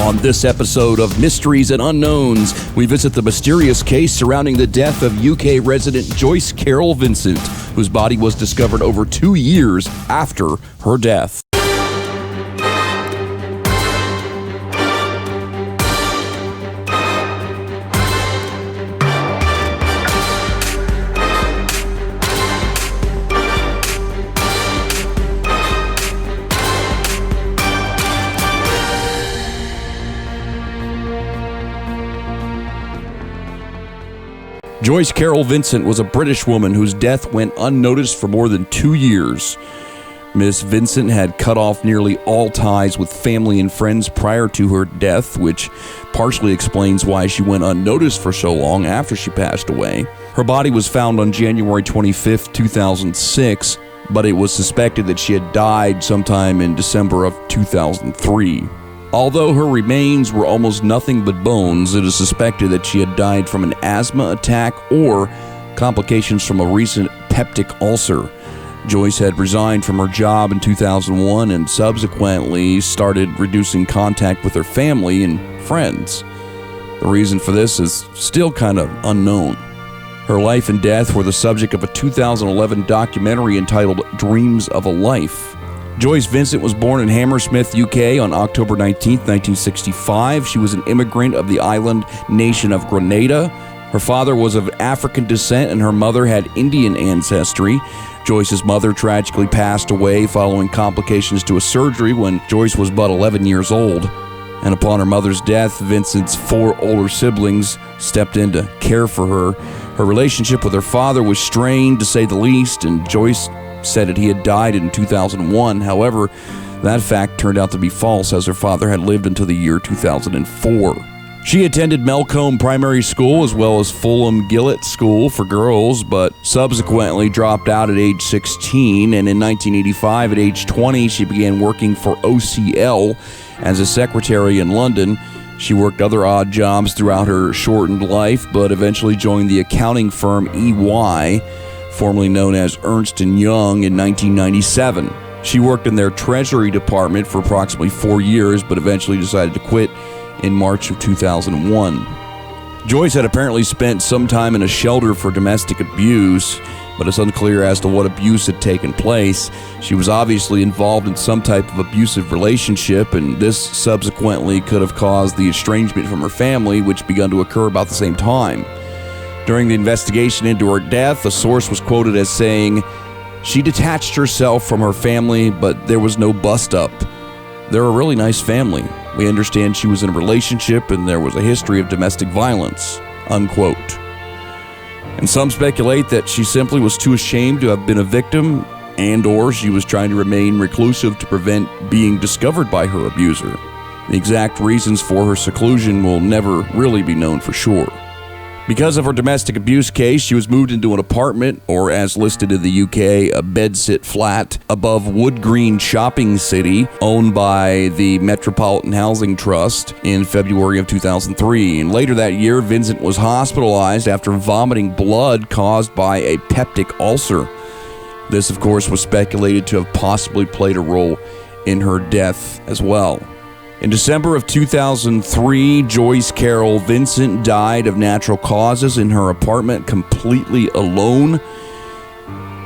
On this episode of Mysteries and Unknowns, we visit the mysterious case surrounding the death of UK resident Joyce Carol Vincent, whose body was discovered over 2 years after her death. Joyce Carol Vincent was a British woman whose death went unnoticed for more than 2 years. Miss Vincent had cut off nearly all ties with family and friends prior to her death, which partially explains why she went unnoticed for so long after she passed away. Her body was found on January 25, 2006, but it was suspected that she had died sometime in December of 2003. Although her remains were almost nothing but bones, it is suspected that she had died from an asthma attack or complications from a recent peptic ulcer. Joyce had resigned from her job in 2001 and subsequently started reducing contact with her family and friends. The reason for this is still kind of unknown. Her life and death were the subject of a 2011 documentary entitled Dreams of a Life. Joyce Vincent was born in Hammersmith, UK on October 19, 1965. She was an immigrant of the island nation of Grenada. Her father was of African descent and her mother had Indian ancestry. Joyce's mother tragically passed away following complications to a surgery when Joyce was but 11 years old. And upon her mother's death, Vincent's 4 older siblings stepped in to care for her. Her relationship with her father was strained, to say the least, and Joyce said that he had died in 2001. However, that fact turned out to be false, as her father had lived until the year 2004. She attended Melcombe Primary School as well as Fulham Gillett School for girls, but subsequently dropped out at age 16, and in 1985, at age 20, she began working for OCL as a secretary in London. She worked other odd jobs throughout her shortened life, but eventually joined the accounting firm EY, formerly known as Ernst & Young, in 1997. She worked in their treasury department for approximately 4 years, but eventually decided to quit in March of 2001. Joyce had apparently spent some time in a shelter for domestic abuse, but it's unclear as to what abuse had taken place. She was obviously involved in some type of abusive relationship, and this subsequently could have caused the estrangement from her family, which began to occur about the same time. During the investigation into her death, a source was quoted as saying, "She detached herself from her family, but there was no bust-up. They're a really nice family. We understand she was in a relationship and there was a history of domestic violence," unquote. And some speculate that she simply was too ashamed to have been a victim, and/or she was trying to remain reclusive to prevent being discovered by her abuser. The exact reasons for her seclusion will never really be known for sure. Because of her domestic abuse case, she was moved into an apartment, or as listed in the UK, a bedsit flat, above Wood Green Shopping City, owned by the Metropolitan Housing Trust, in February of 2003. And later that year, Vincent was hospitalized after vomiting blood caused by a peptic ulcer. This, of course, was speculated to have possibly played a role in her death as well. In December of 2003, Joyce Carol Vincent died of natural causes in her apartment completely alone.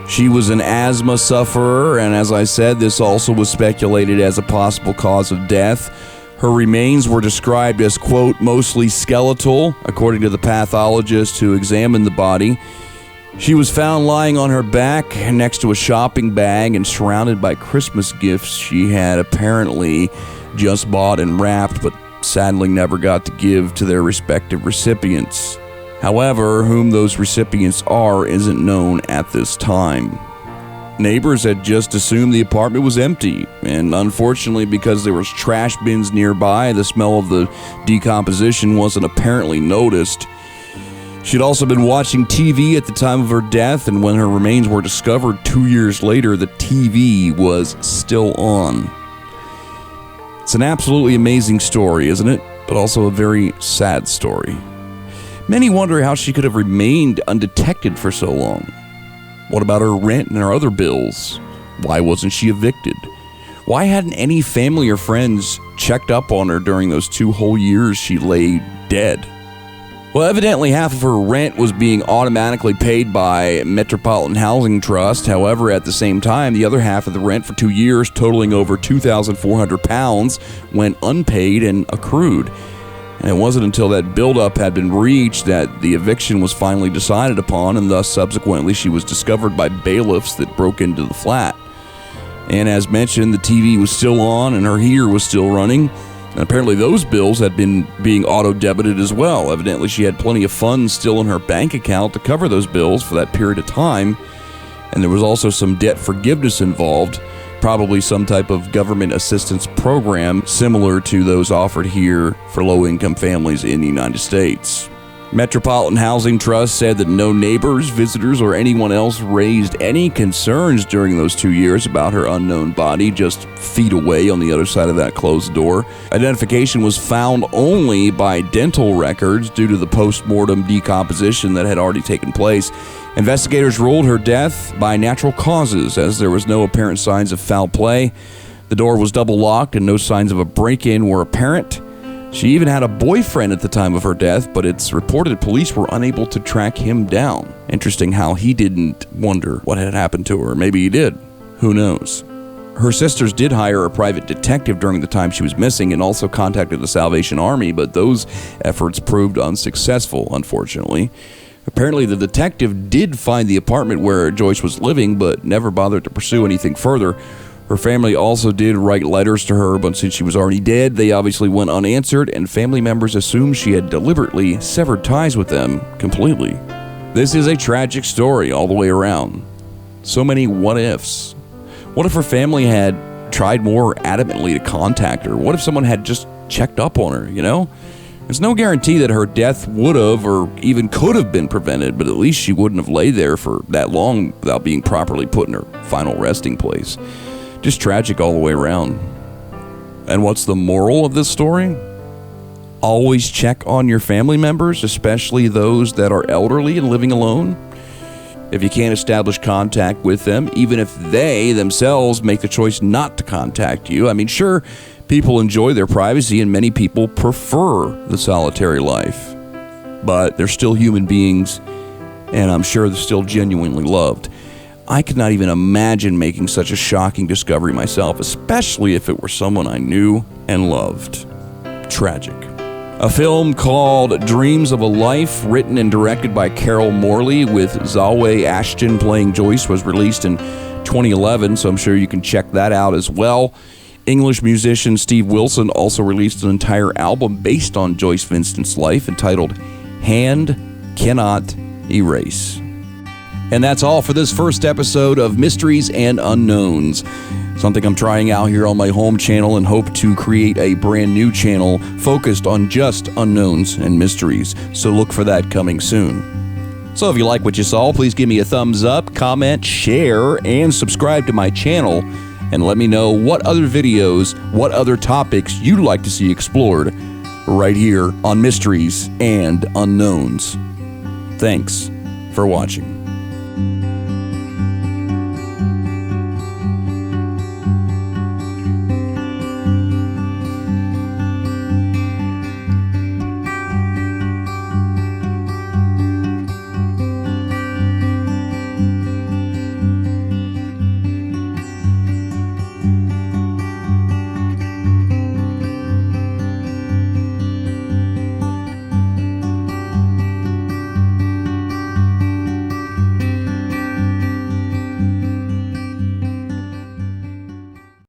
She was an asthma sufferer, and as I said, this also was speculated as a possible cause of death. Her remains were described as, quote, mostly skeletal, according to the pathologist who examined the body. She was found lying on her back next to a shopping bag and surrounded by Christmas gifts she had apparently just bought and wrapped, but sadly never got to give to their respective recipients. However, whom those recipients are isn't known at this time. Neighbors had just assumed the apartment was empty, and unfortunately, because there was trash bins nearby, the smell of the decomposition wasn't apparently noticed. She'd also been watching TV at the time of her death, and when her remains were discovered 2 years later, the TV was still on. It's an absolutely amazing story, isn't it? But also a very sad story. Many wonder how she could have remained undetected for so long. What about her rent and her other bills? Why wasn't she evicted? Why hadn't any family or friends checked up on her during those 2 whole years she lay dead? Well, evidently half of her rent was being automatically paid by Metropolitan Housing Trust. However, at the same time, the other half of the rent for 2 years, totaling over £2,400, went unpaid and accrued. And it wasn't until that buildup had been reached that the eviction was finally decided upon, and thus subsequently she was discovered by bailiffs that broke into the flat. And as mentioned, the TV was still on and her heater was still running. And apparently those bills had been being auto-debited as well. Evidently she had plenty of funds still in her bank account to cover those bills for that period of time. And there was also some debt forgiveness involved, probably some type of government assistance program similar to those offered here for low-income families in the United States. Metropolitan Housing Trust said that no neighbors, visitors, or anyone else raised any concerns during those 2 years about her unknown body just feet away on the other side of that closed door. Identification was found only by dental records due to the post-mortem decomposition that had already taken place. Investigators ruled her death by natural causes, as there was no apparent signs of foul play. The door was double locked and no signs of a break-in were apparent. She even had a boyfriend at the time of her death, but it's reported police were unable to track him down. Interesting how he didn't wonder what had happened to her. Maybe he did. Who knows? Her sisters did hire a private detective during the time she was missing and also contacted the Salvation Army, but those efforts proved unsuccessful, unfortunately. Apparently, the detective did find the apartment where Joyce was living, but never bothered to pursue anything further. Her family also did write letters to her, but since she was already dead, they obviously went unanswered, and family members assumed she had deliberately severed ties with them completely. This is a tragic story all the way around. So many what-ifs. What if her family had tried more adamantly to contact her? What if someone had just checked up on her, you know? There's no guarantee that her death would have or even could have been prevented, but at least she wouldn't have laid there for that long without being properly put in her final resting place. Just tragic all the way around. And what's the moral of this story? Always check on your family members, especially those that are elderly and living alone. If you can't establish contact with them, even if they themselves make the choice not to contact you. I mean, sure, people enjoy their privacy and many people prefer the solitary life. But they're still human beings, and I'm sure they're still genuinely loved. I could not even imagine making such a shocking discovery myself, especially if it were someone I knew and loved. Tragic. A film called Dreams of a Life, written and directed by Carol Morley with Zalway Ashton playing Joyce, was released in 2011, so I'm sure you can check that out as well. English musician Steve Wilson also released an entire album based on Joyce Vincent's life entitled Hand Cannot Erase. And that's all for this first episode of Mysteries and Unknowns. Something I'm trying out here on my home channel and hope to create a brand new channel focused on just unknowns and mysteries. So look for that coming soon. So if you like what you saw, please give me a thumbs up, comment, share, and subscribe to my channel. And let me know what other videos, what other topics you'd like to see explored right here on Mysteries and Unknowns. Thanks for watching.